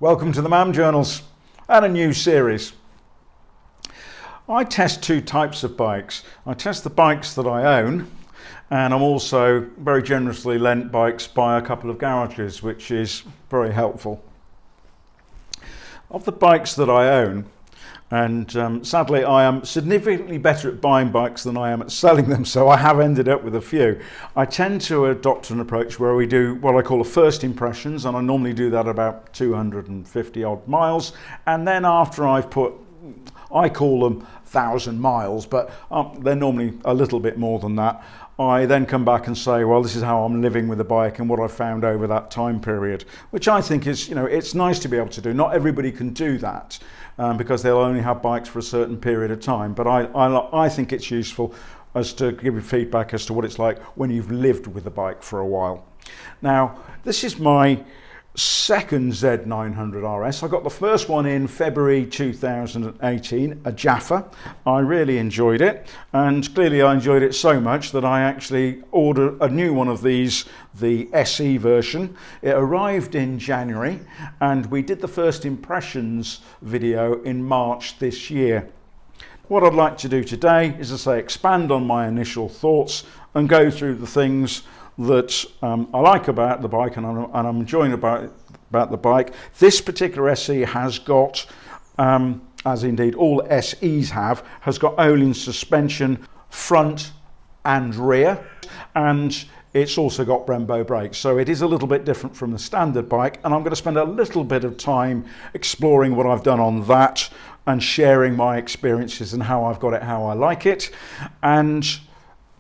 Welcome to the MAM Journals and a new series. I test two types of bikes. I test the bikes that I own, and I'm also very generously lent bikes by a couple of garages, which is very helpful. Of the bikes that I own, and sadly I am significantly better at buying bikes than I am at selling them, so I have ended up with a few. I tend to adopt an approach where we do what I call a first impressions, and I normally do that about 250 odd miles, and then after I've put, I call them 1,000 miles, but they're normally a little bit more than that. I then come back and say, well, this is how I'm living with the bike and what I've found over that time period, which I think is, it's nice to be able to do. Not everybody can do that because they'll only have bikes for a certain period of time. But I think it's useful as to give you feedback as to what it's like when you've lived with the bike for a while. Now, this is my second Z900 RS. I got the first one in February 2018, a Jaffa. I really enjoyed it, and clearly I enjoyed it so much that I actually ordered a new one of these, the SE version. It arrived in January, and we did the first impressions video in March this year. What I'd like to do today is, as I say, expand on my initial thoughts and go through the things that I like about the bike and I'm enjoying about the bike. This particular SE has got, as indeed all SEs have, has got Ohlins suspension front and rear, and it's also got Brembo brakes. So it is a little bit different from the standard bike, and I'm going to spend a little bit of time exploring what I've done on that and sharing my experiences and how I've got it, how I like it. And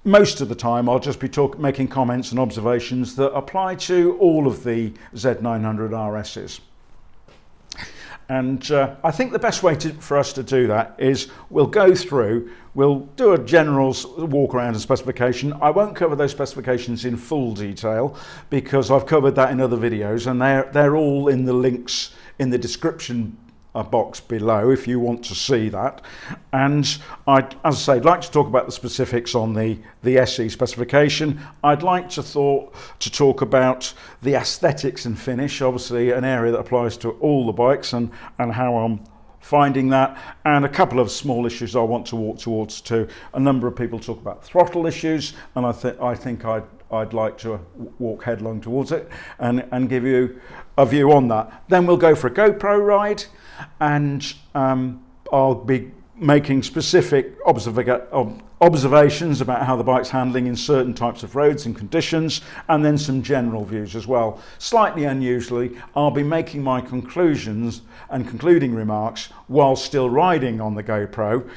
most of the time I'll just be making comments and observations that apply to all of the Z900 RSs. And I think the best way for us to do that is we'll do a general walk around and specification. I won't cover those specifications in full detail because I've covered that in other videos, and they're all in the links in the description box below if you want to see that. And as I say, I'd like to talk about the specifics on the SE specification. I'd like to talk about the aesthetics and finish, obviously an area that applies to all the bikes, and how I'm finding that, and a couple of small issues I want to walk towards too. A number of people talk about throttle issues, and I think I'd like to walk headlong towards it and give you a view on that. Then we'll go for a GoPro ride, and I'll be making specific observations about how the bike's handling in certain types of roads and conditions, and then some general views as well. Slightly unusually, I'll be making my conclusions and concluding remarks while still riding on the GoPro,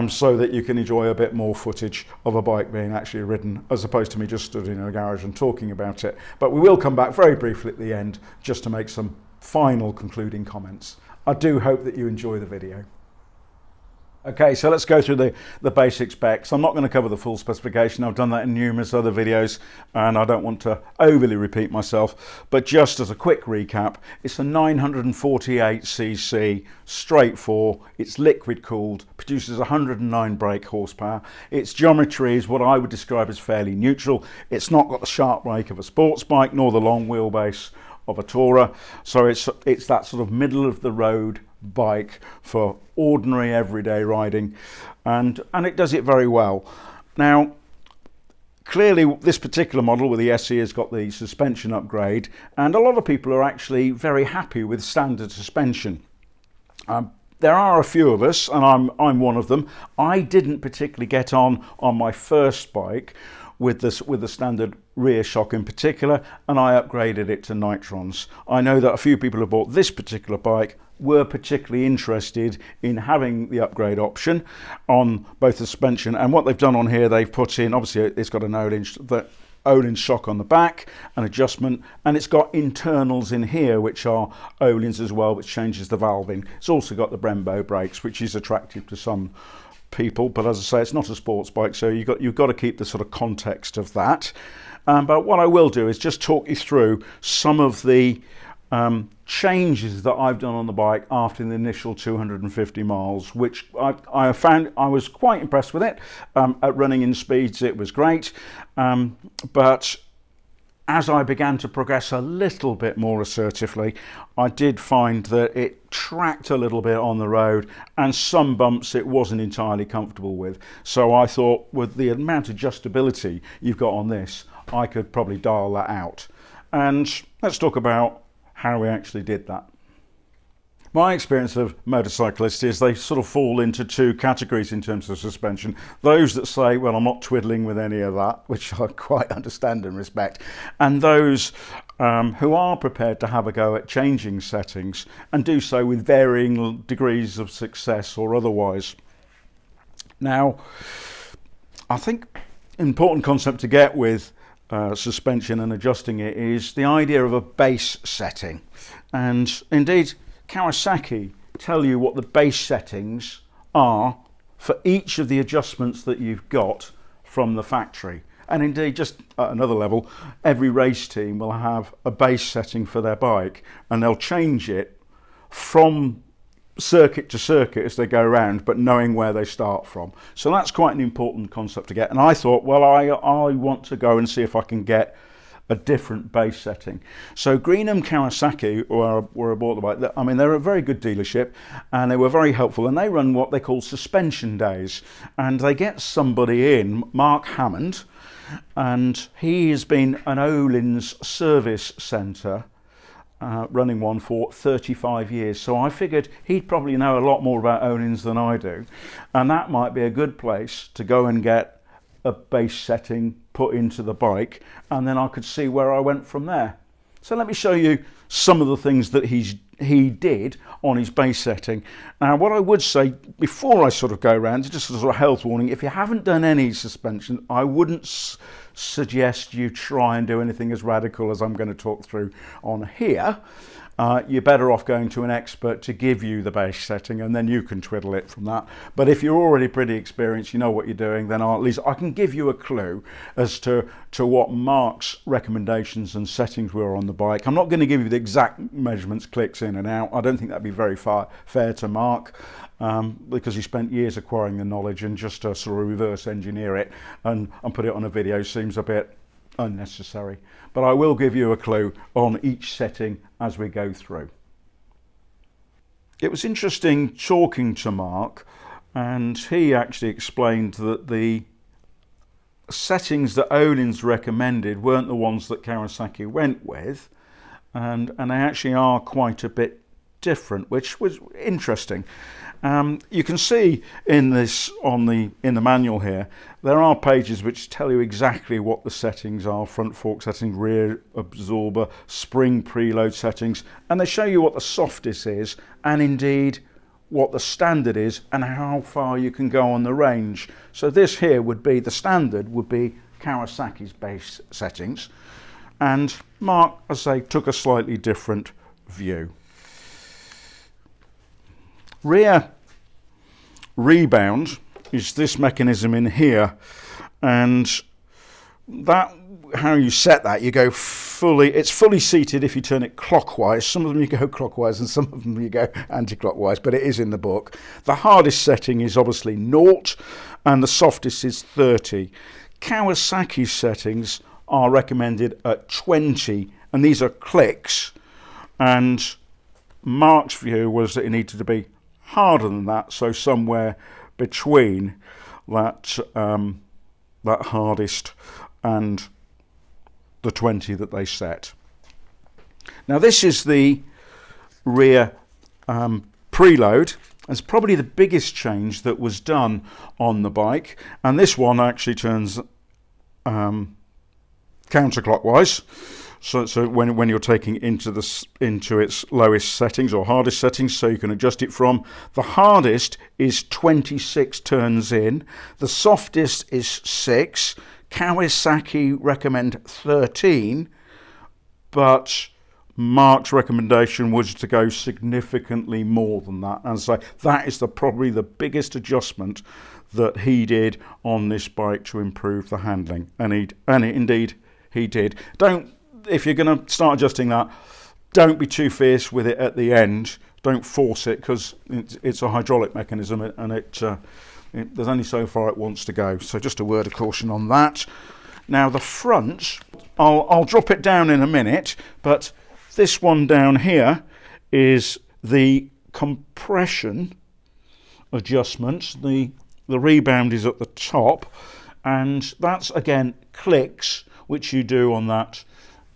so that you can enjoy a bit more footage of a bike being actually ridden, as opposed to me just stood in a garage and talking about it. But we will come back very briefly at the end just to make some final concluding comments. I do hope that you enjoy the video. Okay, so let's go through the basic specs. I'm not going to cover the full specification. I've done that in numerous other videos, and I don't want to overly repeat myself. But just as a quick recap, it's a 948cc straight four. It's liquid cooled, produces 109 brake horsepower. Its geometry is what I would describe as fairly neutral. It's not got the sharp brake of a sports bike, nor the long wheelbase of a tourer. So it's that sort of middle of the road bike for ordinary everyday riding, and it does it very well. Now, clearly this particular model with the SE has got the suspension upgrade, and a lot of people are actually very happy with standard suspension. There are a few of us, and I'm one of them. I didn't particularly get on my first bike with the standard rear shock in particular, and I upgraded it to nitrons. I know that a few people who bought this particular bike were particularly interested in having the upgrade option on both the suspension, and what they've done on here, they've put in, obviously it's got an Ohlins shock on the back, an adjustment, and it's got internals in here which are Ohlins as well, which changes the valving. It's also got the Brembo brakes, which is attractive to some people, but as I say, it's not a sports bike, so you've got to keep the sort of context of that. But what I will do is just talk you through some of the changes that I've done on the bike after the initial 250 miles, which I found I was quite impressed with it. At running in speeds, it was great, but as I began to progress a little bit more assertively, I did find that it tracked a little bit on the road, and some bumps it wasn't entirely comfortable with. So I thought, with the amount of adjustability you've got on this, I could probably dial that out. And let's talk about how we actually did that. My experience of motorcyclists is they sort of fall into two categories in terms of suspension. Those that say, well, I'm not twiddling with any of that, which I quite understand and respect, and those who are prepared to have a go at changing settings and do so with varying degrees of success or otherwise. Now, I think an important concept to get with suspension and adjusting it is the idea of a base setting. And indeed, Kawasaki tell you what the base settings are for each of the adjustments that you've got from the factory. And indeed, just at another level, every race team will have a base setting for their bike, and they'll change it from circuit to circuit as they go around, but knowing where they start from. So that's quite an important concept to get. And I thought, well, I want to go and see if I can get a different base setting. So Greenham Kawasaki, where I bought the bike, I mean, they're a very good dealership, and they were very helpful, and they run what they call suspension days, and they get somebody in, Mark Hammond, and he has been an Ohlins service centre running one for 35 years. So I figured he'd probably know a lot more about Ohlins than I do, and that might be a good place to go and get a base setting put into the bike, and then I could see where I went from there. So let me show you some of the things that he did on his base setting. Now, what I would say before I sort of go around, just as a sort of health warning, if you haven't done any suspension, I wouldn't suggest you try and do anything as radical as I'm going to talk through on here. You're better off going to an expert to give you the base setting, and then you can twiddle it from that. But if you're already pretty experienced, you know what you're doing, then at least I can give you a clue as to what Mark's recommendations and settings were on the bike. I'm not going to give you the exact measurements, clicks in and out. I don't think that'd be very fair to Mark, because he spent years acquiring the knowledge, and just to sort of reverse engineer it and put it on a video seems a bit unnecessary. But I will give you a clue on each setting as we go through. It was interesting talking to Mark, and he actually explained that the settings that Ohlins recommended weren't the ones that Kawasaki went with, and they actually are quite a bit different, which was interesting. You can see in this in the manual here, there are pages which tell you exactly what the settings are: front fork settings, rear absorber, spring preload settings, and they show you what the softest is, and indeed what the standard is, and how far you can go on the range. So this here would be the standard, would be Kawasaki's base settings, and Mark, as I say, took a slightly different view. Rear rebound is this mechanism in here, and that, how you set that, you go it's fully seated if you turn it clockwise. Some of them you go clockwise and some of them you go anti-clockwise, but it is in the book. The hardest setting is obviously 0, and the softest is 30. Kawasaki's settings are recommended at 20, and these are clicks, and Mark's view was that it needed to be harder than that, so somewhere between that hardest and the 20 that they set. Now this is the rear preload. It's probably the biggest change that was done on the bike, and this one actually turns counterclockwise. So when you're taking into its lowest settings or hardest settings, so you can adjust it from. The hardest is 26 turns in. The softest is 6. Kawasaki recommend 13, but Mark's recommendation was to go significantly more than that. And so that is probably the biggest adjustment that he did on this bike to improve the handling, and indeed he did. If you're going to start adjusting that, don't be too fierce with it at the end. Don't force it, because it's a hydraulic mechanism, and there's only so far it wants to go. So just a word of caution on that. Now the front, I'll drop it down in a minute, but this one down here is the compression adjustments. The rebound is at the top, and that's again clicks which you do on that.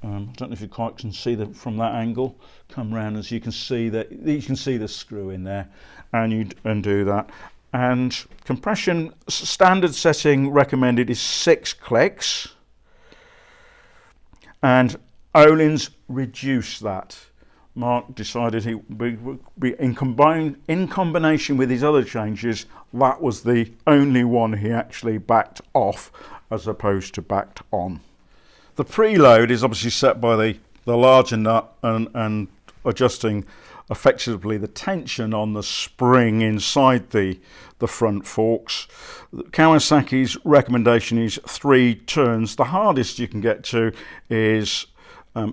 I don't know if you quite can see them from that angle. Come round as you can see that you can see the screw in there, and you do that. And compression standard setting recommended is 6 clicks, and Ohlins reduced that. Mark decided he in combination with his other changes, that was the only one he actually backed off as opposed to backed on. The preload is obviously set by the larger nut and adjusting effectively the tension on the spring inside the front forks. Kawasaki's recommendation is 3 turns. The hardest you can get to is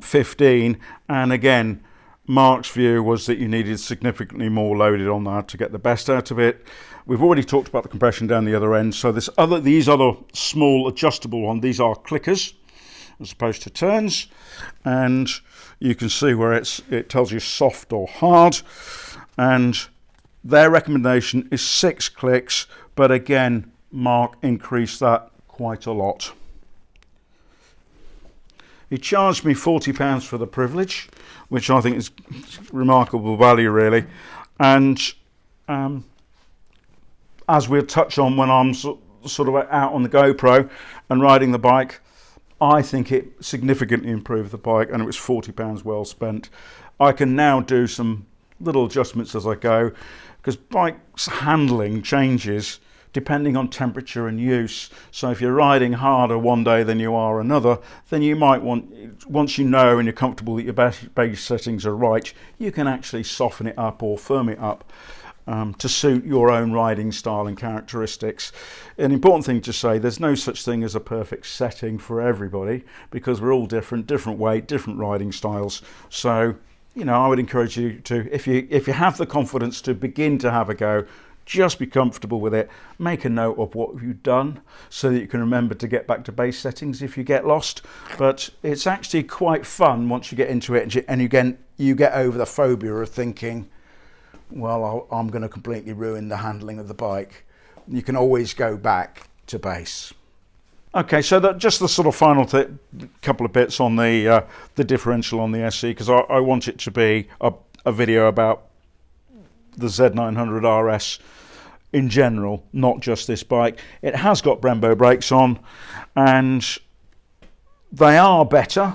15, and again, Mark's view was that you needed significantly more loaded on that to get the best out of it. We've already talked about the compression down the other end, so these other small adjustable ones, these are clickers as opposed to turns, and you can see where it tells you soft or hard, and their recommendation is 6 clicks, but again Mark increased that quite a lot. He charged me £40 for the privilege, which I think is remarkable value really, and as we'll touch on when I'm sort of out on the GoPro and riding the bike, I think it significantly improved the bike, and it was £40 well spent. I can now do some little adjustments as I go, because bike's handling changes depending on temperature and use. So if you're riding harder one day than you are another, then you might want, once you know and you're comfortable that your base settings are right, you can actually soften it up or firm it up to suit your own riding style and characteristics. An important thing to say, there's no such thing as a perfect setting for everybody, because we're all different weight, different riding styles. So, you know, I would encourage you to, if you have the confidence to begin to have a go, just be comfortable with it. Make a note of what you've done so that you can remember to get back to base settings if you get lost. But it's actually quite fun once you get into it, and you get over the phobia of thinking, well, I'm going to completely ruin the handling of the bike. You can always go back to base. Okay, so just the sort of final couple of bits on the differential on the SE, because I want it to be a video about the Z900 RS in general, not just this bike. It has got Brembo brakes on, and they are better,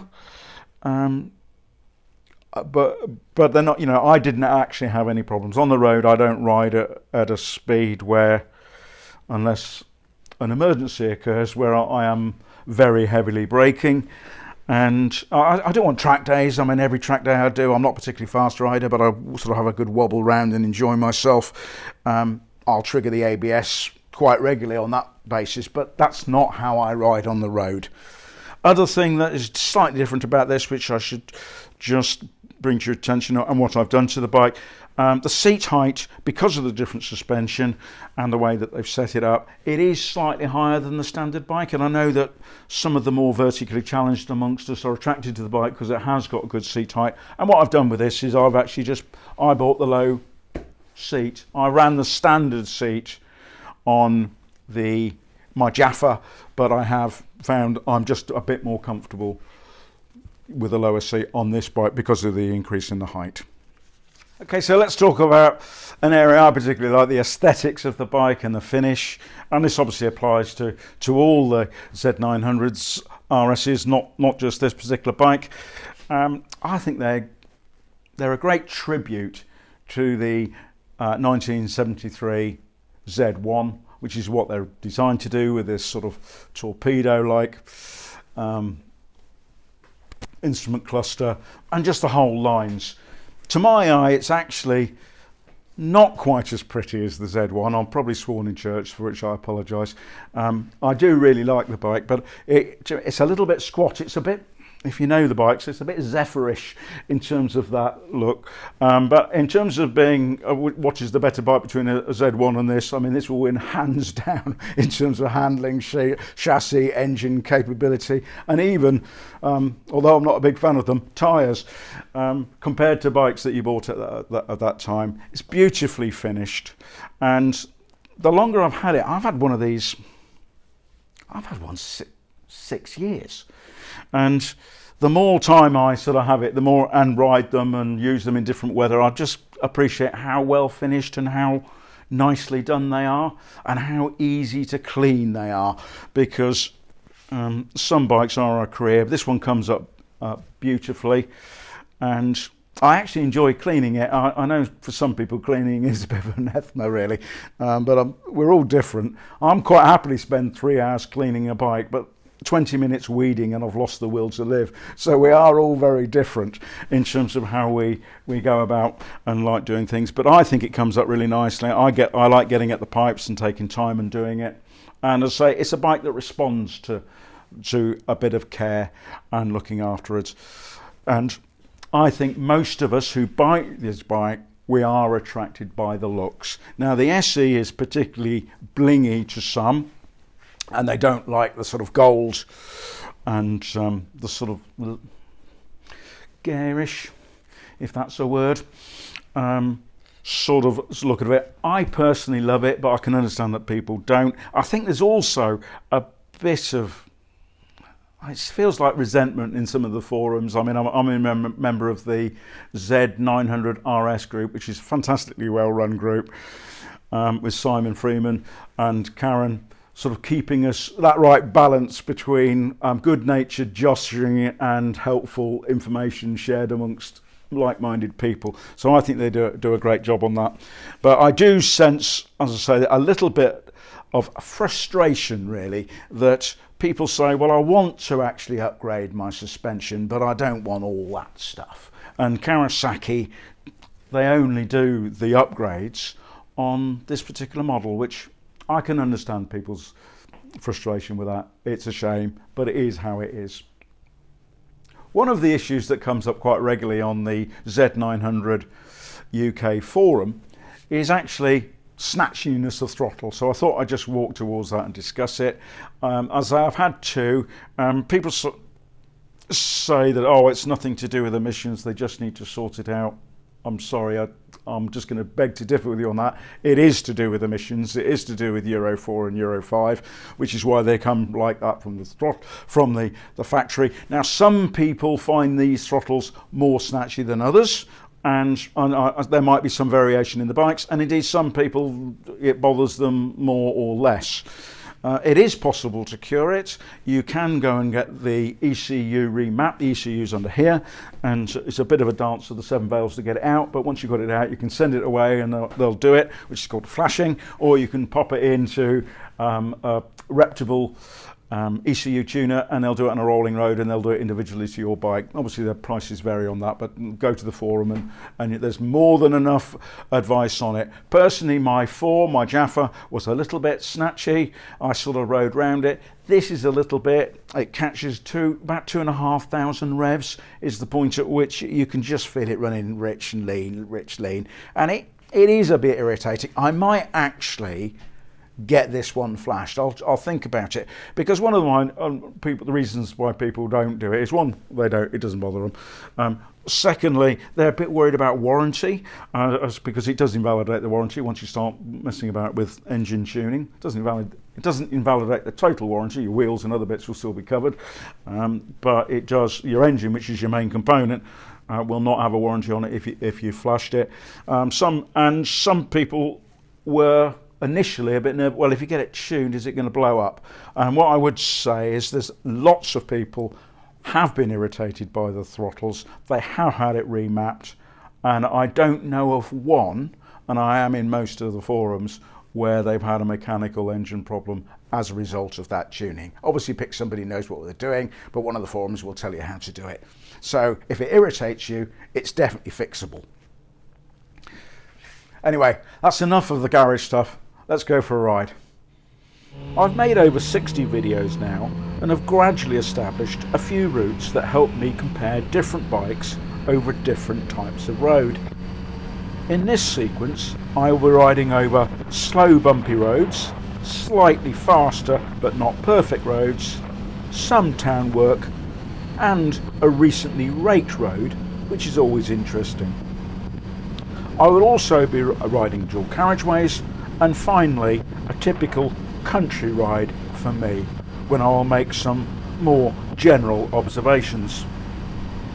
but they're not, you know, I didn't actually have any problems. On the road, I don't ride at a speed where, unless an emergency occurs, where I am very heavily braking. And I don't want track days. I mean, every track day I do, I'm not a particularly fast rider, but I sort of have a good wobble round and enjoy myself. I'll trigger the ABS quite regularly on that basis, but that's not how I ride on the road. Other thing that is slightly different about this, which I should just bring to your attention, and what I've done to the bike, the seat height, because of the different suspension and the way that they've set it up, it is slightly higher than the standard bike, and I know that some of the more vertically challenged amongst us are attracted to the bike because it has got a good seat height. And what I've done with this is I bought the low seat. I ran the standard seat on my Jaffa, but I have found I'm just a bit more comfortable with a lower seat on this bike because of the increase in the height. Okay, so let's talk about an area I particularly like, the aesthetics of the bike and the finish. And this obviously applies to all the Z900s RSs, not just this particular bike. I think they're a great tribute to the 1973 Z1, which is what they're designed to do with this sort of torpedo-like instrument cluster and just the whole lines. To my eye, it's actually not quite as pretty as the Z1. I'm probably sworn in church, for which I apologise. I do really like the bike, but it's a little bit squat. It's a bit if you know the bikes, it's a bit Zephyrish in terms of that look. But in terms of being, what is the better bike between a Z1 and this? I mean, this will win hands down in terms of handling, chassis, engine capability, and even, although I'm not a big fan of them, tyres. Compared to bikes that you bought at that time, it's beautifully finished. And the longer I've had it, I've had one of these, I've had one 6 years. And the more time I sort of have it, the more, and ride them and use them in different weather, I just appreciate how well finished and how nicely done they are, and how easy to clean they are, because some bikes are a career. This one comes up beautifully, and I actually enjoy cleaning it. I know for some people cleaning is a bit of an anathema really, but we're all different. I'm quite happily spend 3 hours cleaning a bike, but 20 minutes weeding and I've lost the will to live. So we are all very different in terms of how we go about and like doing things. But I think it comes up really nicely. I like getting at the pipes and taking time and doing it. And as I say, it's a bike that responds to a bit of care and looking after it. And I think most of us who buy this bike, we are attracted by the looks. Now the SE is particularly blingy to some, and they don't like the sort of gold and the sort of garish, if that's a word, sort of look of it. I personally love it, but I can understand that people don't. I think there's also a bit of, it feels like resentment in some of the forums. I mean, I'm a member of the Z900 RS group, which is a fantastically well-run group, with Simon Freeman and Karen, sort of keeping us that right balance between good-natured joshing and helpful information shared amongst like-minded people. So I think they do a great job on that. But I do sense, as I say, a little bit of frustration really, that people say, well, I want to actually upgrade my suspension, but I don't want all that stuff. And Kawasaki, they only do the upgrades on this particular model, which I can understand people's frustration with that. It's a shame, but it is how it is. One of the issues that comes up quite regularly on the Z900 UK forum is actually snatchiness of throttle. So I thought I'd just walk towards that and discuss it. As I've had to, people say that, oh, it's nothing to do with emissions, they just need to sort it out. I'm sorry, I'm just going to beg to differ with you on that. It is to do with emissions. It is to do with Euro 4 and Euro 5, which is why they come like that from the factory. Now, some people find these throttles more snatchy than others, and there might be some variation in the bikes, and indeed some people, it bothers them more or less. It is possible to cure it. You can go and get the ECU remapped. The ECU's under here, and it's a bit of a dance with the 7 valves to get it out, but once you've got it out, you can send it away and they'll do it, which is called flashing, or you can pop it into a reputable ECU tuner, and they'll do it on a rolling road, and they'll do it individually to your bike. Obviously the prices vary on that, but go to the forum and there's more than enough advice on it. Personally, my Jaffa was a little bit snatchy. I sort of rode round it. This is a little bit, it catches about 2,500 revs is the point at which you can just feel it running rich, lean, and it is a bit irritating. I might actually get this one flashed. I'll think about it, because one of the reasons why people don't do it is, one, it doesn't bother them. Secondly, they're a bit worried about warranty, because it does invalidate the warranty once you start messing about with engine tuning. It doesn't invalidate the total warranty. Your wheels and other bits will still be covered, but it does your engine, which is your main component, will not have a warranty on it if you flushed it. Some people were initially a bit nervous, well, if you get it tuned, is it going to blow up? And what I would say is there's lots of people have been irritated by the throttles. They have had it remapped, and I don't know of one, and I am in most of the forums, where they've had a mechanical engine problem as a result of that tuning. Obviously pick somebody who knows what they're doing, but one of the forums will tell you how to do it. So if it irritates you, it's definitely fixable. Anyway, that's enough of the garage stuff. Let's go for a ride. I've made over 60 videos now and have gradually established a few routes that help me compare different bikes over different types of road. In this sequence I will be riding over slow bumpy roads, slightly faster but not perfect roads, some town work and a recently raked road, which is always interesting. I will also be riding dual carriageways and finally a typical country ride for me when I will make some more general observations.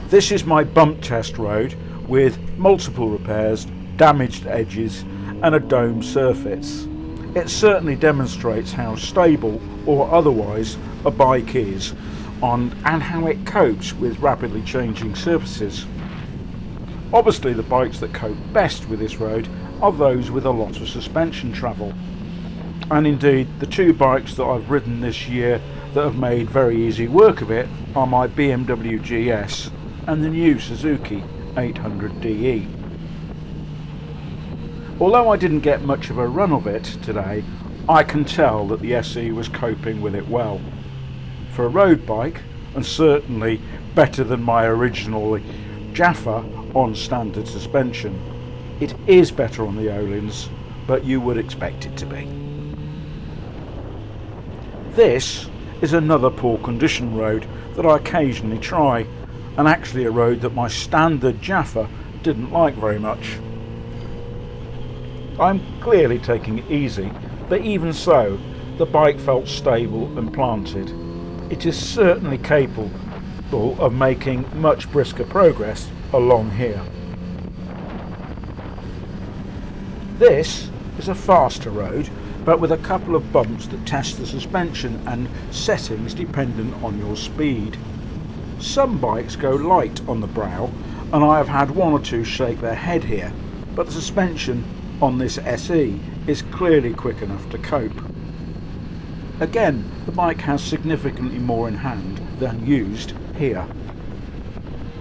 This is my bump test road with multiple repairs, damaged edges and a domed surface. It certainly demonstrates how stable or otherwise a bike is and how it copes with rapidly changing surfaces. Obviously the bikes that cope best with this road are those with a lot of suspension travel. And indeed the two bikes that I've ridden this year that have made very easy work of it are my BMW GS and the new Suzuki 800DE. Although I didn't get much of a run of it today, I can tell that the SE was coping with it well. For a road bike, and certainly better than my original Jaffa on standard suspension. It is better on the Ohlins, but you would expect it to be. This is another poor condition road that I occasionally try, and actually a road that my standard Jaffa didn't like very much. I'm clearly taking it easy, but even so, the bike felt stable and planted. It is certainly capable of making much brisker progress along here. This is a faster road, but with a couple of bumps that test the suspension and settings dependent on your speed. Some bikes go light on the brow, and I have had one or two shake their head here, but the suspension on this SE is clearly quick enough to cope. Again, the bike has significantly more in hand than used here.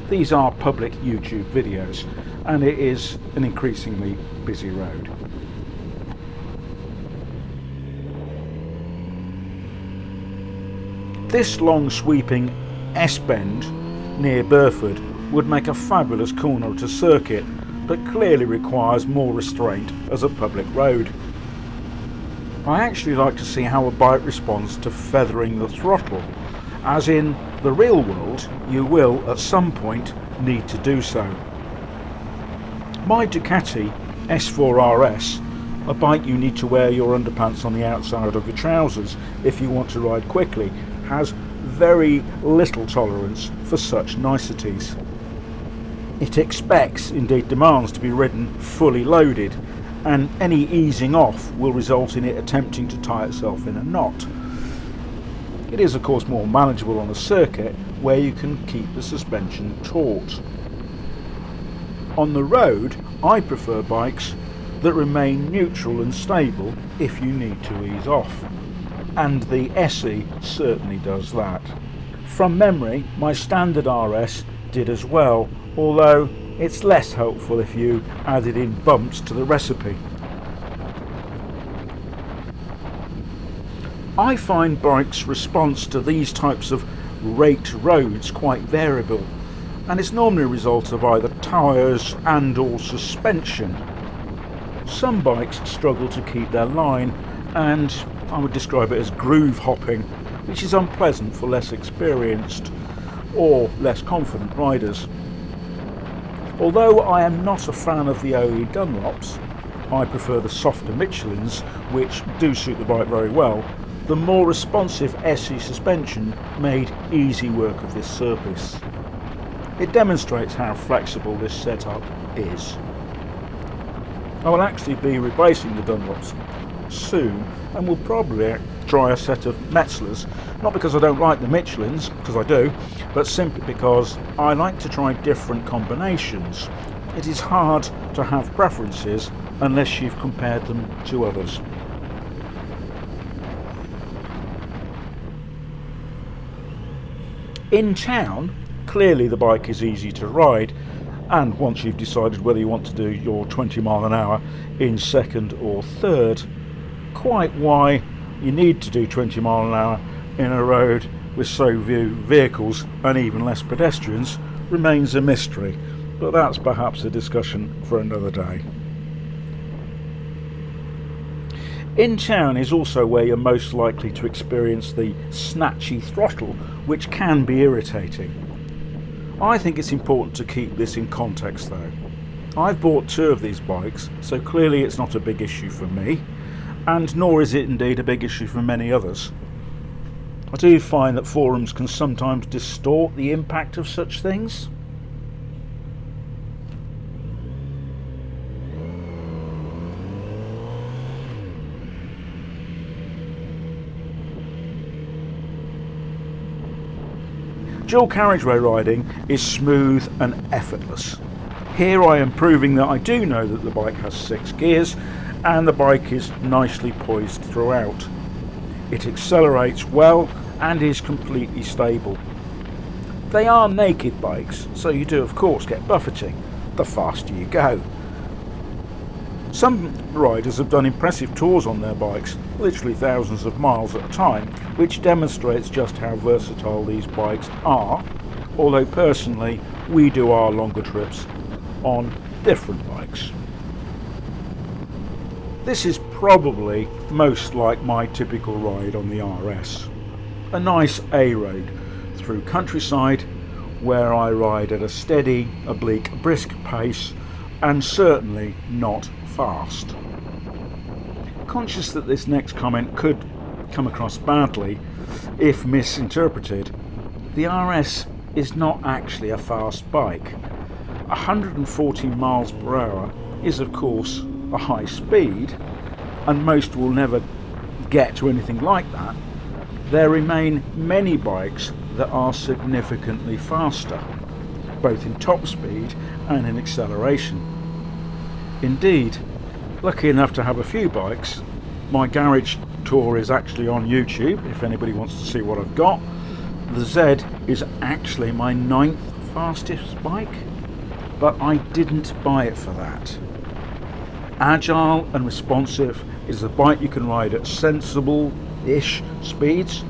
These are public YouTube videos, and it is an increasingly busy road. This long sweeping S-bend near Burford would make a fabulous corner to circuit, but clearly requires more restraint as a public road. I actually like to see how a bike responds to feathering the throttle, as in the real world you will at some point need to do so. My Ducati S4RS, a bike you need to wear your underpants on the outside of your trousers if you want to ride quickly, has very little tolerance for such niceties. It expects, indeed demands, to be ridden fully loaded, and any easing off will result in it attempting to tie itself in a knot. It is of course more manageable on a circuit where you can keep the suspension taut. On the road I prefer bikes that remain neutral and stable if you need to ease off, and the SE certainly does that. From memory my standard RS did as well, although it's less helpful if you added in bumps to the recipe. I find bikes' response to these types of raked roads quite variable, and it's normally a result of either tyres and or suspension. Some bikes struggle to keep their line, and I would describe it as groove hopping, which is unpleasant for less experienced or less confident riders. Although I am not a fan of the OE Dunlops, I prefer the softer Michelins, which do suit the bike very well. The more responsive SE suspension made easy work of this surface. It demonstrates how flexible this setup is. I will actually be replacing the Dunlops soon, and will probably try a set of Metzlers, not because I don't like the Michelins, because I do, but simply because I like to try different combinations. It is hard to have preferences unless you've compared them to others. In town, clearly the bike is easy to ride, and once you've decided whether you want to do your 20 mile an hour in second or third, quite why you need to do 20 mile an hour in a road with so few vehicles and even less pedestrians remains a mystery, but that's perhaps a discussion for another day. In town is also where you're most likely to experience the snatchy throttle, which can be irritating. I think it's important to keep this in context though. I've bought 2 of these bikes, so clearly it's not a big issue for me, and nor is it indeed a big issue for many others. I do find that forums can sometimes distort the impact of such things. Dual carriageway riding is smooth and effortless. Here I am proving that I do know that the bike has 6 gears and the bike is nicely poised throughout. It accelerates well and is completely stable. They are naked bikes, so you do of course get buffeting the faster you go. Some riders have done impressive tours on their bikes, literally thousands of miles at a time, which demonstrates just how versatile these bikes are, although personally we do our longer trips on different bikes. This is probably most like my typical ride on the RS. A nice A road through countryside where I ride at a steady, oblique, brisk pace and certainly not fast. Conscious that this next comment could come across badly if misinterpreted, the RS is not actually a fast bike. 114 miles per hour is of course a high speed, and most will never get to anything like that. There remain many bikes that are significantly faster, both in top speed and in acceleration. Indeed, lucky enough to have a few bikes. My garage tour is actually on YouTube if anybody wants to see what I've got. The Z is actually my 9th fastest bike, but I didn't buy it for that. Agile and responsive is a bike you can ride at sensible-ish speeds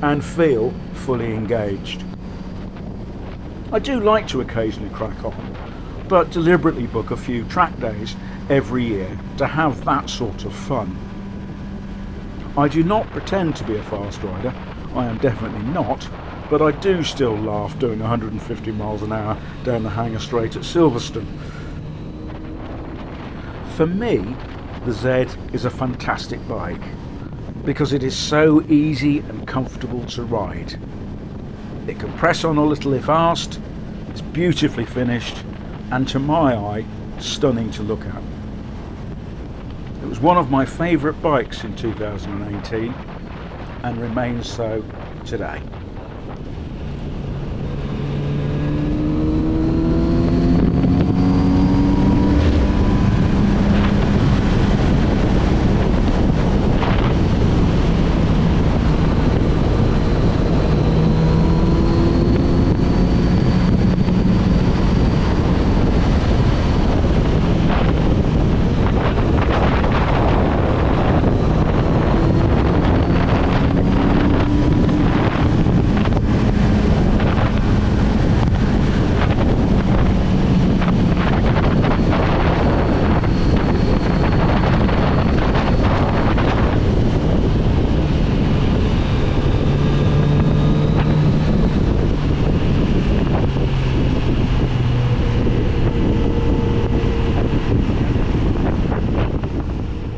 and feel fully engaged. I do like to occasionally crack on, but deliberately book a few track days every year to have that sort of fun. I do not pretend to be a fast rider, I am definitely not, but I do still laugh doing 150 miles an hour down the Hanger Straight at Silverstone. For me, the Z is a fantastic bike because it is so easy and comfortable to ride. It can press on a little if asked, it's beautifully finished, and to my eye, stunning to look at. It was one of my favourite bikes in 2018 and remains so today.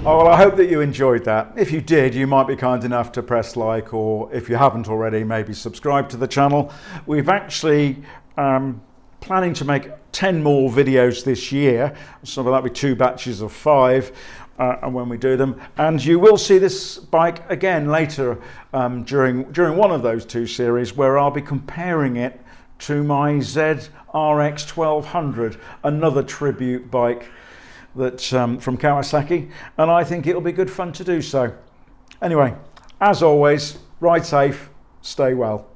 Oh, well, I hope that you enjoyed that. If you did, you might be kind enough to press like, or if you haven't already, maybe subscribe to the channel. We've actually planning to make 10 more videos this year, so that'll be 2 batches of 5 and when we do them. And you will see this bike again later during one of those 2 series, where I'll be comparing it to my Z900RS 1200, another tribute bike that's from Kawasaki, and I think it'll be good fun to do so. Anyway, as always, ride safe, stay well.